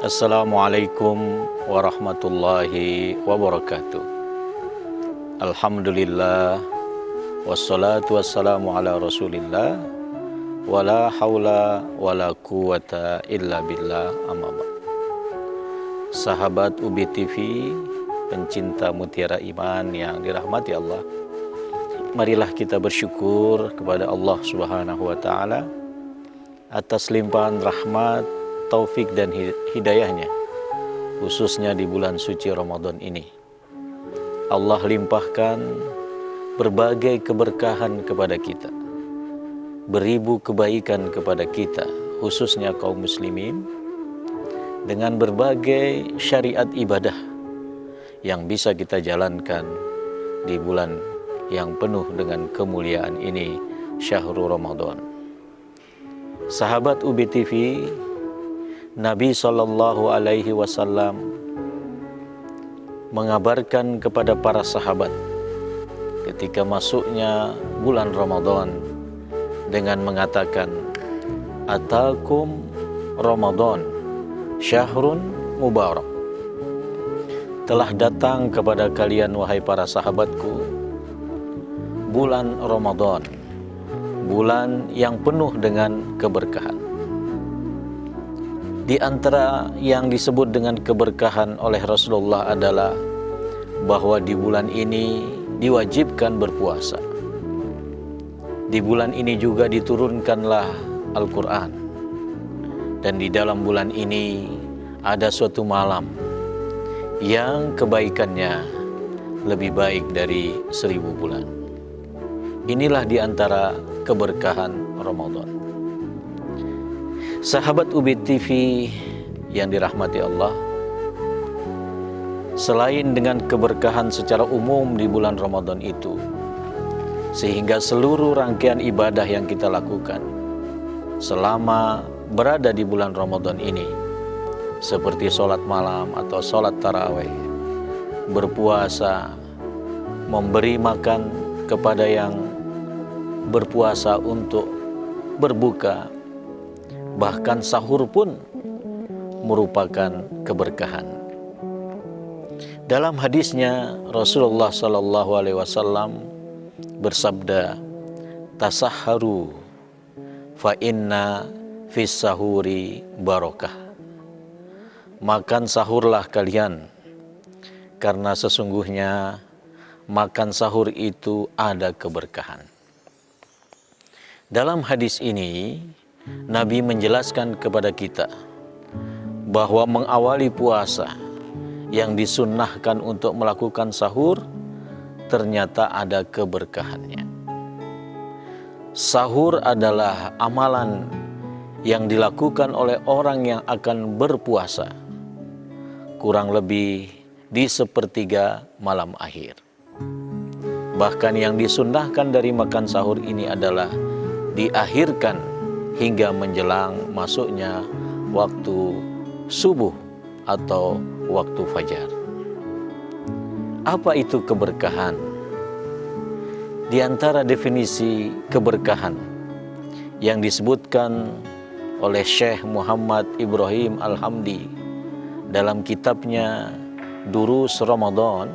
Assalamualaikum warahmatullahi wabarakatuh. Alhamdulillah wassalatu wassalamu ala rasulillah wala haula wala quwata illa billah, amma ba'd. Sahabat UBI TV, pencinta mutiara iman yang dirahmati Allah, marilah kita bersyukur kepada Allah Subhanahu wa taala atas limpahan rahmat, taufik dan hidayahnya, khususnya di bulan suci Ramadan ini. Allah limpahkan berbagai keberkahan kepada kita, beribu kebaikan kepada kita, khususnya kaum muslimin, dengan berbagai syariat ibadah yang bisa kita jalankan di bulan yang penuh dengan kemuliaan ini, Syahrul Ramadan. Sahabat UBI TV, Nabi Shallallahu Alaihi Wasallam mengabarkan kepada para sahabat ketika masuknya bulan Ramadan dengan mengatakan, Atakum Ramadan syahrun mubarak. Telah datang kepada kalian wahai para sahabatku bulan Ramadan, bulan yang penuh dengan keberkahan. Di antara yang disebut dengan keberkahan oleh Rasulullah adalah bahwa di bulan ini diwajibkan berpuasa. Di bulan ini juga diturunkanlah Al-Quran. Dan di dalam bulan ini ada suatu malam yang kebaikannya lebih baik dari 1000 bulan. Inilah di antara keberkahan Ramadan. Sahabat UBI TV yang dirahmati Allah, selain dengan keberkahan secara umum di bulan Ramadan itu, sehingga seluruh rangkaian ibadah yang kita lakukan selama berada di bulan Ramadan ini, seperti sholat malam atau sholat tarawih, berpuasa, memberi makan kepada yang berpuasa untuk berbuka, bahkan sahur pun merupakan keberkahan. Dalam hadisnya Rasulullah Sallallahu Alaihi Wasallam bersabda, tasahharu fa inna fis sahuri barokah. Makan sahurlah kalian, karena sesungguhnya makan sahur itu ada keberkahan. Dalam hadis ini Nabi menjelaskan kepada kita bahwa mengawali puasa yang disunnahkan untuk melakukan sahur ternyata ada keberkahannya. Sahur adalah amalan yang dilakukan oleh orang yang akan berpuasa kurang lebih di sepertiga malam akhir. Bahkan yang disunnahkan dari makan sahur ini adalah diakhirkan hingga menjelang masuknya waktu subuh atau waktu fajar. Apa itu keberkahan? Di antara definisi keberkahan yang disebutkan oleh Syekh Muhammad Ibrahim Al-Hamdi dalam kitabnya Durus Ramadan,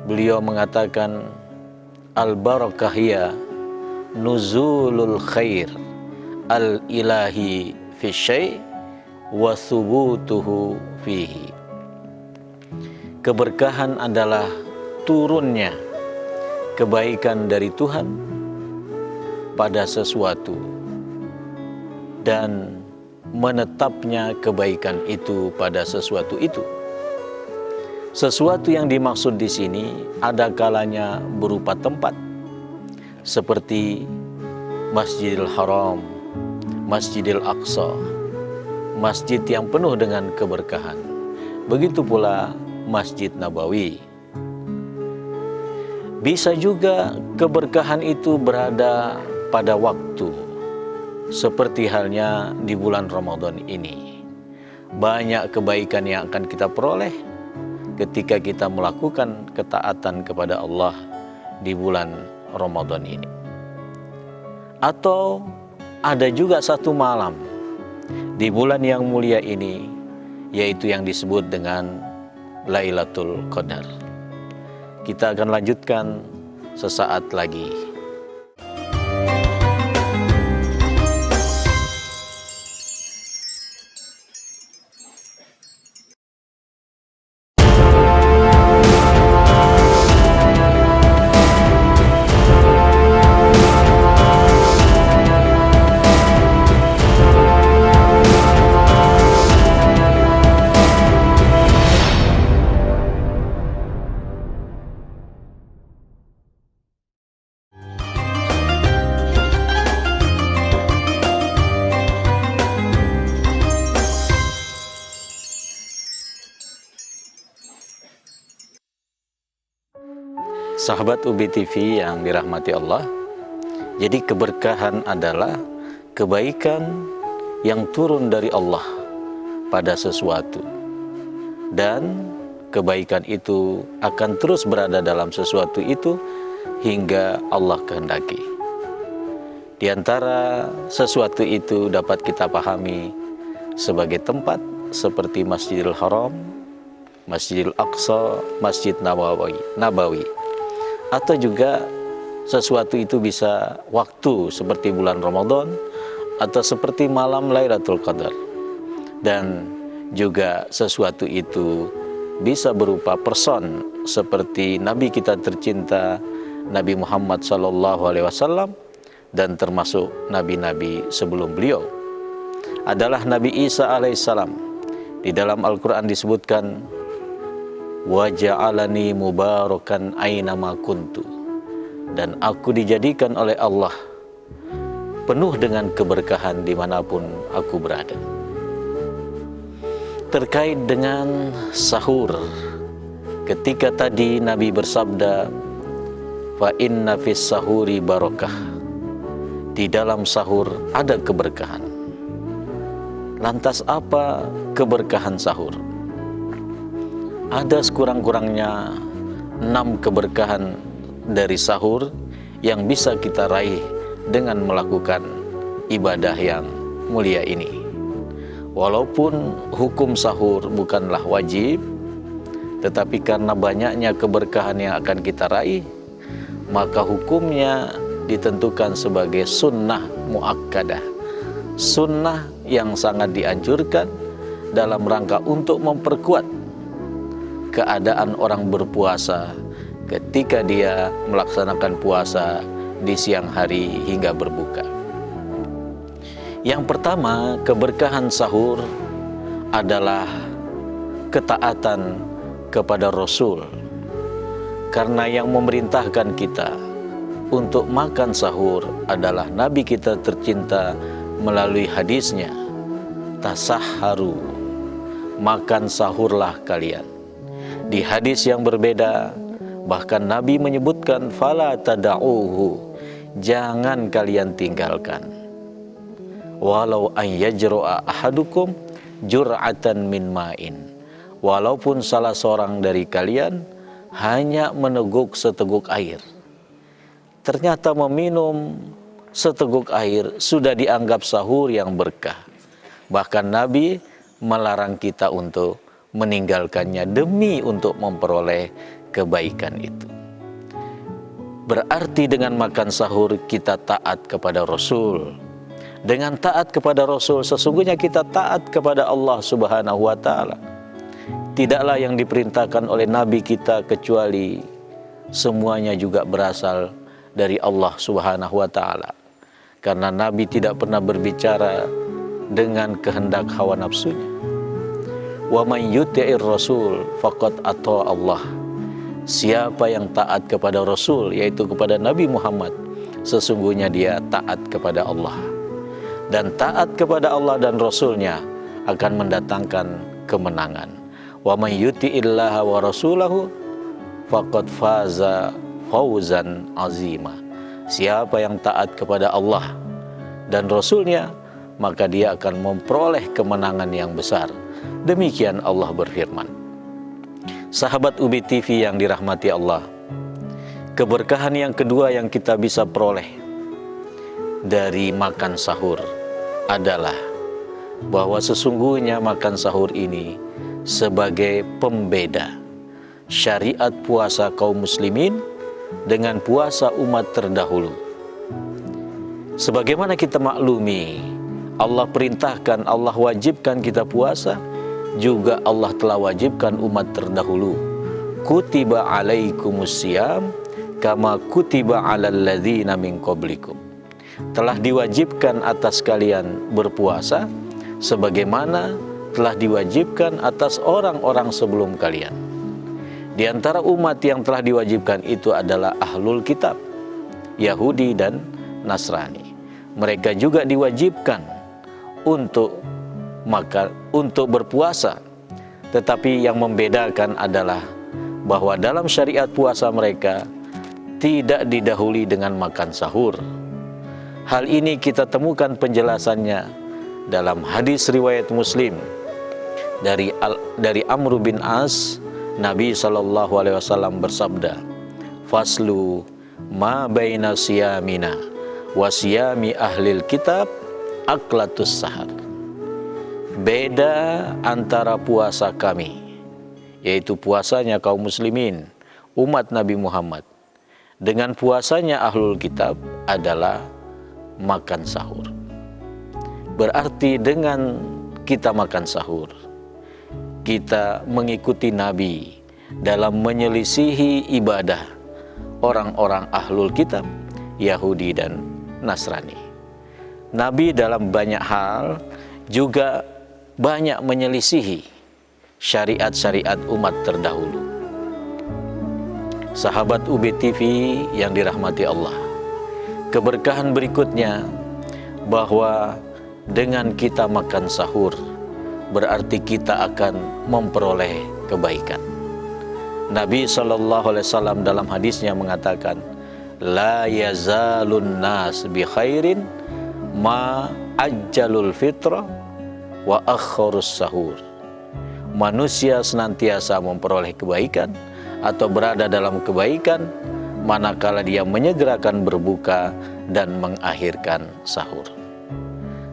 beliau mengatakan, al-barakahiyya nuzulul khair al-ilahi fi syai' wa thubutuhu fihi. Keberkahan adalah turunnya kebaikan dari Tuhan pada sesuatu dan menetapnya kebaikan itu pada sesuatu itu. Sesuatu yang dimaksud di sini ada kalanya berupa tempat seperti Masjidil Haram, Masjidil Aqsa, masjid yang penuh dengan keberkahan. Begitu pula Masjid Nabawi. Bisa juga keberkahan itu berada pada waktu, seperti halnya di bulan Ramadan ini. Banyak kebaikan yang akan kita peroleh ketika kita melakukan ketaatan kepada Allah di bulan Ramadan ini. Atau ada juga satu malam di bulan yang mulia ini yaitu yang disebut dengan Lailatul Qadar. Kita akan lanjutkan sesaat lagi. Sahabat UB TV yang dirahmati Allah, jadi keberkahan adalah kebaikan yang turun dari Allah pada sesuatu, dan kebaikan itu akan terus berada dalam sesuatu itu hingga Allah kehendaki. Di antara sesuatu itu dapat kita pahami sebagai tempat seperti Masjidil Haram, Masjidil Aqsa, Masjid Nabawi. Atau juga sesuatu itu bisa waktu seperti bulan Ramadan atau seperti malam Lailatul Qadar. Dan juga sesuatu itu bisa berupa person seperti Nabi kita tercinta Nabi Muhammad SAW, dan termasuk nabi-nabi sebelum beliau adalah Nabi Isa alaihissalam. Di dalam Al-Quran disebutkan, wa ja'alani mubarakan ainama kuntu, dan aku dijadikan oleh Allah penuh dengan keberkahan dimanapun aku berada. Terkait dengan sahur, ketika tadi Nabi bersabda, fa inna fis sahuri barakah, di dalam sahur ada keberkahan. Lantas apa keberkahan sahur? Ada sekurang-kurangnya 6 keberkahan dari sahur yang bisa kita raih dengan melakukan ibadah yang mulia ini. Walaupun hukum sahur bukanlah wajib, tetapi karena banyaknya keberkahan yang akan kita raih, maka hukumnya ditentukan sebagai sunnah muakkadah, sunnah yang sangat dianjurkan dalam rangka untuk memperkuat keadaan orang berpuasa ketika dia melaksanakan puasa di siang hari hingga berbuka. Yang pertama, keberkahan sahur adalah ketaatan kepada Rasul, karena yang memerintahkan kita untuk makan sahur adalah Nabi kita tercinta melalui hadisnya, tasahharu, makan sahurlah kalian. Di hadis yang berbeda, bahkan Nabi menyebutkan fala tada'uhu, jangan kalian tinggalkan. Walau an yajra'a ahadukum jur'atan min ma'in, walaupun salah seorang dari kalian hanya meneguk seteguk air. Ternyata meminum seteguk air sudah dianggap sahur yang berkah. Bahkan Nabi melarang kita untuk meninggalkannya demi untuk memperoleh kebaikan itu. Berarti dengan makan sahur kita taat kepada Rasul. Dengan taat kepada Rasul sesungguhnya kita taat kepada Allah Subhanahu wa taala. Tidaklah yang diperintahkan oleh Nabi kita kecuali semuanya juga berasal dari Allah Subhanahu wa taala. Karena Nabi tidak pernah berbicara dengan kehendak hawa nafsunya. Wa may yuti'ir rasul faqad ata Allah. Siapa yang taat kepada Rasul, yaitu kepada Nabi Muhammad, sesungguhnya dia taat kepada Allah. Dan taat kepada Allah dan Rasulnya akan mendatangkan kemenangan. Wa may yuti'illaha wa rasulahu faqad faza fawzan azima. Siapa yang taat kepada Allah dan Rasulnya, maka dia akan memperoleh kemenangan yang besar. Demikian Allah berfirman. Sahabat UB TV yang dirahmati Allah, keberkahan yang kedua yang kita bisa peroleh dari makan sahur adalah bahwa sesungguhnya makan sahur ini sebagai pembeda syariat puasa kaum muslimin dengan puasa umat terdahulu. Sebagaimana kita maklumi, Allah perintahkan, Allah wajibkan kita puasa, juga Allah telah wajibkan umat terdahulu. Kutiba alaikumusiyam kama kutiba alal ladzina min qablikum. Telah diwajibkan atas kalian berpuasa sebagaimana telah diwajibkan atas orang-orang sebelum kalian. Di antara umat yang telah diwajibkan itu adalah ahlul kitab, Yahudi dan Nasrani. Mereka juga diwajibkan untuk berpuasa. Tetapi yang membedakan adalah bahwa dalam syariat puasa mereka tidak didahului dengan makan sahur. Hal ini kita temukan penjelasannya dalam hadis riwayat Muslim dari Amr bin As. Nabi SAW bersabda, "Faslu ma baina siyamina wa siyami ahlil kitab aklatus sahar." Beda antara puasa kami, yaitu puasanya kaum muslimin, umat Nabi Muhammad, dengan puasanya ahlul kitab adalah makan sahur. Berarti dengan kita makan sahur, kita mengikuti Nabi dalam menyelisihi ibadah orang-orang ahlul kitab, Yahudi dan Nasrani. Nabi dalam banyak hal juga banyak menyelisihi syariat-syariat umat terdahulu. Sahabat UB TV yang dirahmati Allah, keberkahan berikutnya bahwa dengan kita makan sahur berarti kita akan memperoleh kebaikan. Nabi SAW dalam hadisnya mengatakan, la yazalun nas bi khairin ma ajjalul fitra wa akhirus sahur. Manusia senantiasa memperoleh kebaikan atau berada dalam kebaikan manakala dia menyegerakan berbuka dan mengakhirkan sahur.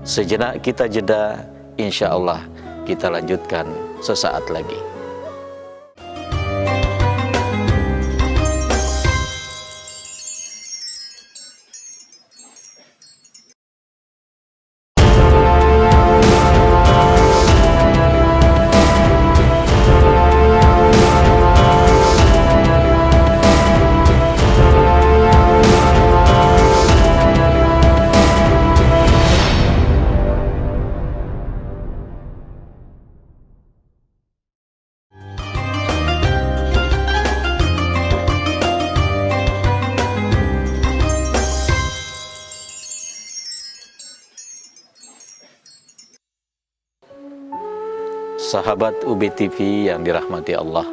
Sejenak kita jeda, insya Allah kita lanjutkan sesaat lagi. Sahabat UB TV yang dirahmati Allah,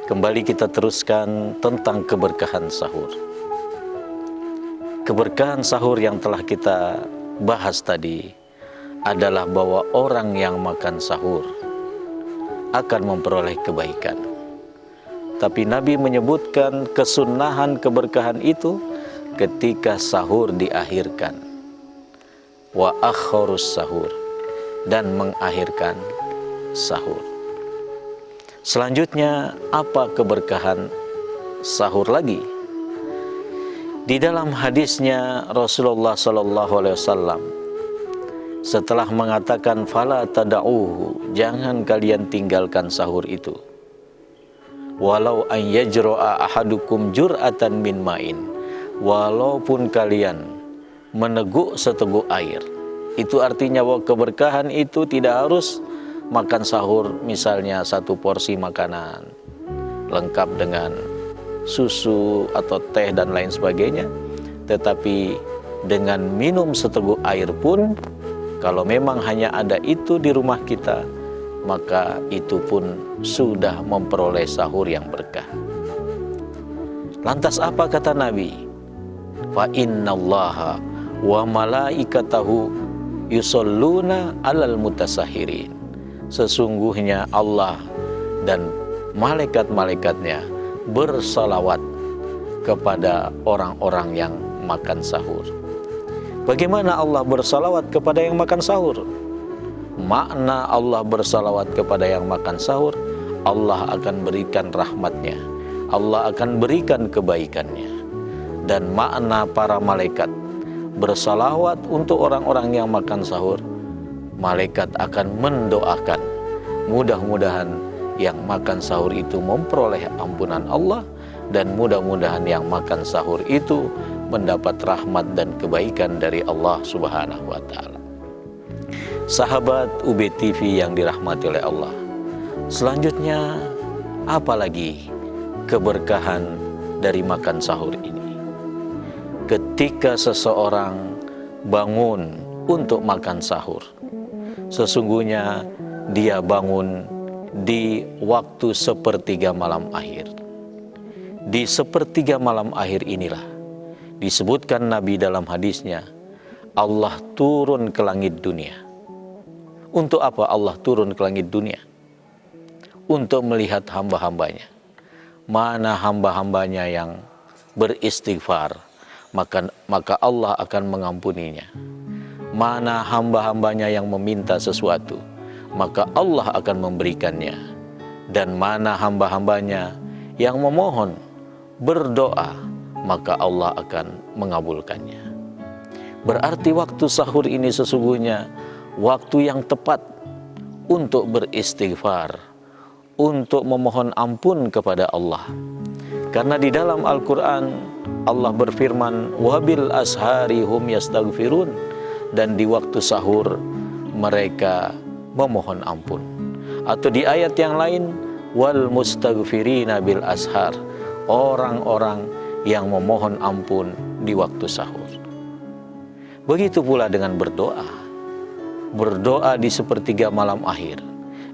kembali kita teruskan tentang keberkahan sahur. Keberkahan sahur yang telah kita bahas tadi adalah bahwa orang yang makan sahur akan memperoleh kebaikan. Tapi Nabi menyebutkan kesunahan keberkahan itu ketika sahur diakhirkan. Wa akhirus sahur, dan mengakhirkan sahur. Selanjutnya, apa keberkahan sahur lagi? Di dalam hadisnya Rasulullah SAW setelah mengatakan fala tada'uhu, jangan kalian tinggalkan sahur itu. Walau an yajra'a ahadukum jur'atan min ma'in, walaupun kalian meneguk seteguk air. Itu artinya bahwa keberkahan itu tidak harus makan sahur misalnya satu porsi makanan lengkap dengan susu atau teh dan lain sebagainya, tetapi dengan minum seteguk air pun, kalau memang hanya ada itu di rumah kita, maka itu pun sudah memperoleh sahur yang berkah. Lantas apa kata Nabi? Fa innallaha wa malaikatahu yusalluna alal mutasahirin. Sesungguhnya Allah dan malaikat-malaikatnya bersalawat kepada orang-orang yang makan sahur. Bagaimana Allah bersalawat kepada yang makan sahur? makna Allah bersalawat kepada yang makan sahur, Allah akan berikan rahmatnya, Allah akan berikan kebaikannya. Dan makna para malaikat bersalawat untuk orang-orang yang makan sahur, malaikat akan mendoakan mudah-mudahan yang makan sahur itu memperoleh ampunan Allah, dan mudah-mudahan yang makan sahur itu mendapat rahmat dan kebaikan dari Allah Subhanahu wa Ta'ala. Sahabat UB TV yang dirahmati oleh Allah, selanjutnya apalagi keberkahan dari makan sahur ini? Ketika seseorang bangun untuk makan sahur, sesungguhnya dia bangun di waktu sepertiga malam akhir. Di sepertiga malam akhir inilah disebutkan Nabi dalam hadisnya, Allah turun ke langit dunia. Untuk apa Allah turun ke langit dunia? Untuk melihat hamba-hambanya. Mana hamba-hambanya yang beristighfar, maka Allah akan mengampuninya. Mana hamba-hambanya yang meminta sesuatu, maka Allah akan memberikannya. Dan mana hamba-hambanya yang memohon, berdoa, maka Allah akan mengabulkannya. Berarti waktu sahur ini sesungguhnya waktu yang tepat untuk beristighfar, untuk memohon ampun kepada Allah. Karena di dalam Al-Quran Allah berfirman, wabil ashari hum yastaghfirun, dan di waktu sahur mereka memohon ampun. Atau di ayat yang lain, wal mustaghfirina bil ashar, orang-orang yang memohon ampun di waktu sahur. Begitu pula dengan berdoa. Berdoa di sepertiga malam akhir,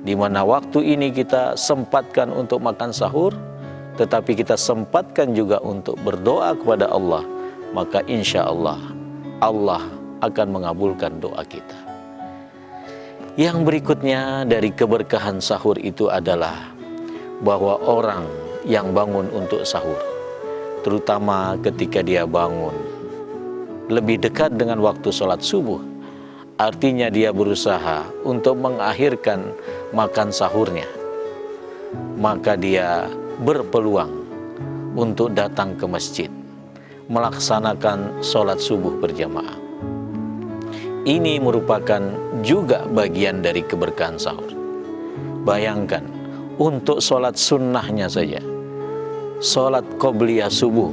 di mana waktu ini kita sempatkan untuk makan sahur, tetapi kita sempatkan juga untuk berdoa kepada Allah, maka insya Allah, Allah akan mengabulkan doa kita. Yang berikutnya dari keberkahan sahur itu adalah bahwa orang yang bangun untuk sahur, terutama ketika dia bangun lebih dekat dengan waktu sholat subuh, artinya dia berusaha untuk mengakhirkan makan sahurnya, maka dia berpeluang untuk datang ke masjid, melaksanakan sholat subuh berjamaah. Ini merupakan juga bagian dari keberkahan sahur. Bayangkan, untuk sholat sunnahnya saja, sholat qobliyah subuh,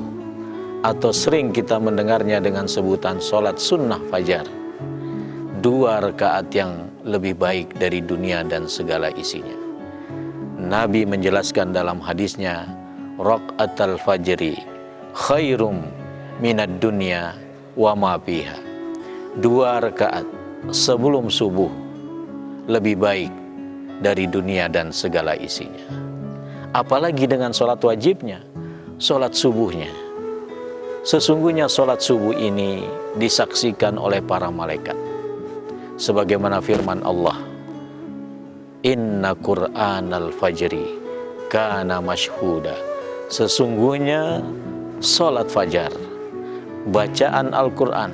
atau sering kita mendengarnya dengan sebutan sholat sunnah fajar, 2 rakaat yang lebih baik dari dunia dan segala isinya. Nabi menjelaskan dalam hadisnya, raqatal fajri khairum minad dunya wa ma fiha. 2 rakaat sebelum subuh lebih baik dari dunia dan segala isinya. Apalagi dengan sholat wajibnya, sholat subuhnya. Sesungguhnya sholat subuh ini disaksikan oleh para malaikat. Sebagaimana firman Allah, inna qur'anal fajri kana mashhuda. Sesungguhnya sholat fajar, bacaan Al-Quran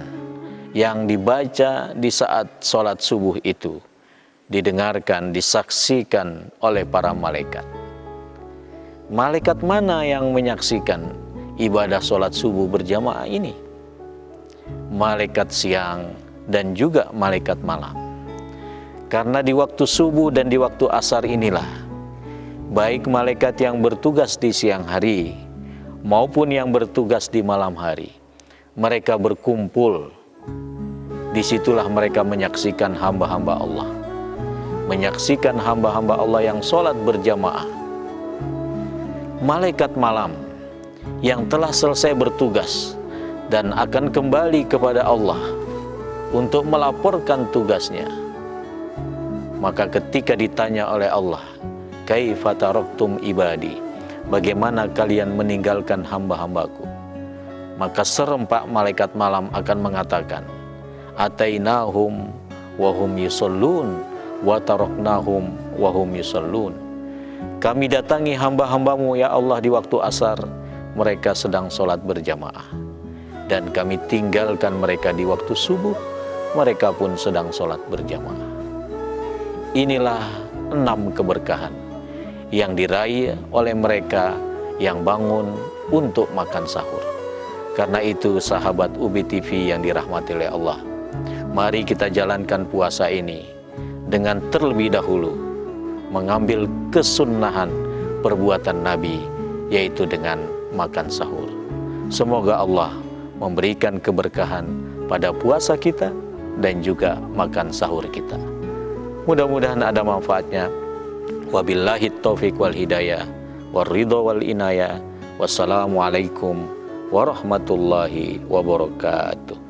yang dibaca di saat sholat subuh itu didengarkan, disaksikan oleh para malaikat. Malaikat mana yang menyaksikan ibadah sholat subuh berjamaah ini? Malaikat siang dan juga malaikat malam. Karena di waktu subuh dan di waktu asar inilah, baik malaikat yang bertugas di siang hari maupun yang bertugas di malam hari, mereka berkumpul. Disitulah mereka menyaksikan hamba-hamba Allah, menyaksikan hamba-hamba Allah yang sholat berjamaah. Malaikat malam yang telah selesai bertugas dan akan kembali kepada Allah untuk melaporkan tugasnya, maka ketika ditanya oleh Allah, kaifa taraktum ibadi, bagaimana kalian meninggalkan hamba-hambaku, maka serempak malaikat malam akan mengatakan, atainahum wahum yusallun wa taraknahum wahum yusallun. Kami datangi hamba-hambamu ya Allah di waktu asar, mereka sedang sholat berjamaah, dan kami tinggalkan mereka di waktu subuh, mereka pun sedang sholat berjamaah. Inilah 6 keberkahan yang diraih oleh mereka yang bangun untuk makan sahur. Karena itu sahabat Ubi TV yang dirahmati oleh Allah, mari kita jalankan puasa ini dengan terlebih dahulu mengambil kesunnahan perbuatan Nabi, yaitu dengan makan sahur. Semoga Allah memberikan keberkahan pada puasa kita dan juga makan sahur kita. Mudah-mudahan ada manfaatnya. Wabillahi taufiq wal hidayah, waridho wal inayah. Wassalamualaikum warahmatullahi wabarakatuh.